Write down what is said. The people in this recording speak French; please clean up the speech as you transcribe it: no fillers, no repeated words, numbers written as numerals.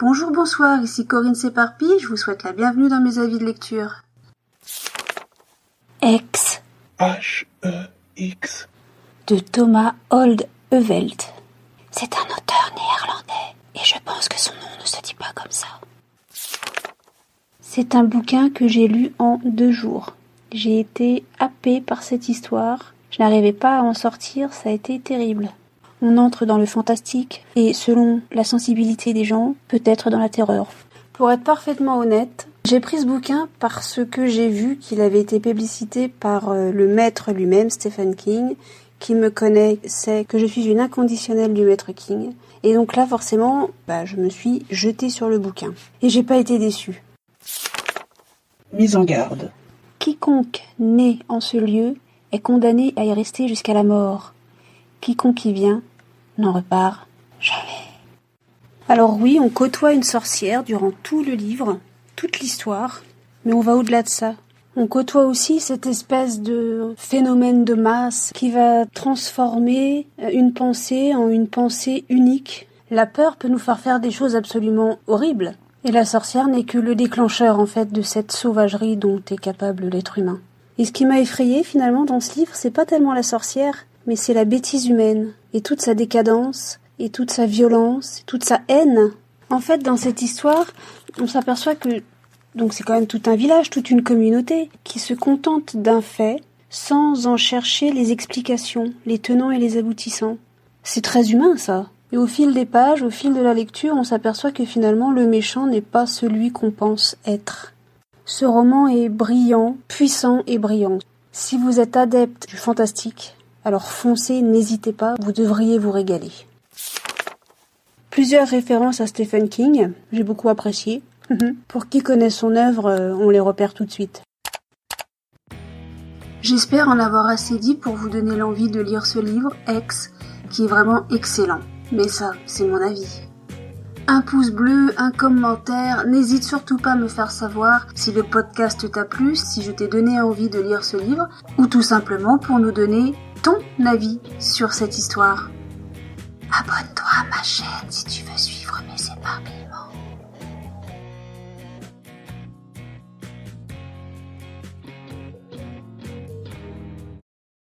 Bonjour, bonsoir, ici Corinne s'éparpille, je vous souhaite la bienvenue dans mes avis de lecture. X H-E-X de Thomas Oldevelt. C'est un auteur néerlandais et je pense que son nom ne se dit pas comme ça. C'est un bouquin que j'ai lu en 2 jours. J'ai été happée par cette histoire. Je n'arrivais pas à en sortir, ça a été terrible. On entre dans le fantastique et selon la sensibilité des gens, peut-être dans la terreur. Pour être parfaitement honnête, j'ai pris ce bouquin parce que j'ai vu qu'il avait été publicité par le maître lui-même, Stephen King, qui me connaît, sait que je suis une inconditionnelle du maître King. Et donc là, forcément, je me suis jetée sur le bouquin. Et j'ai pas été déçue. Mise en garde. Quiconque né en ce lieu est condamné à y rester jusqu'à la mort. Quiconque y vient n'en repart jamais. Alors oui, on côtoie une sorcière durant tout le livre, toute l'histoire, mais on va au-delà de ça. On côtoie aussi cette espèce de phénomène de masse qui va transformer une pensée en une pensée unique. La peur peut nous faire des choses absolument horribles. Et la sorcière n'est que le déclencheur, en fait, de cette sauvagerie dont est capable l'être humain. Et ce qui m'a effrayée, finalement, dans ce livre, c'est pas tellement la sorcière, mais c'est la bêtise humaine, et toute sa décadence, et toute sa violence, et toute sa haine. En fait, dans cette histoire, on s'aperçoit que donc c'est quand même tout un village, toute une communauté, qui se contente d'un fait, sans en chercher les explications, les tenants et les aboutissants. C'est très humain, ça. Et au fil des pages, au fil de la lecture, on s'aperçoit que finalement, le méchant n'est pas celui qu'on pense être. Ce roman est brillant, puissant et brillant. Si vous êtes adepte du fantastique, alors foncez, n'hésitez pas, vous devriez vous régaler. Plusieurs références à Stephen King, j'ai beaucoup apprécié. Pour qui connaît son œuvre, on les repère tout de suite. J'espère en avoir assez dit pour vous donner l'envie de lire ce livre, X, qui est vraiment excellent. Mais ça, c'est mon avis. Un pouce bleu, un commentaire, n'hésite surtout pas à me faire savoir si le podcast t'a plu, si je t'ai donné envie de lire ce livre, ou tout simplement pour nous donner ton avis sur cette histoire. Abonne-toi à ma chaîne si tu veux suivre mes éparpillements.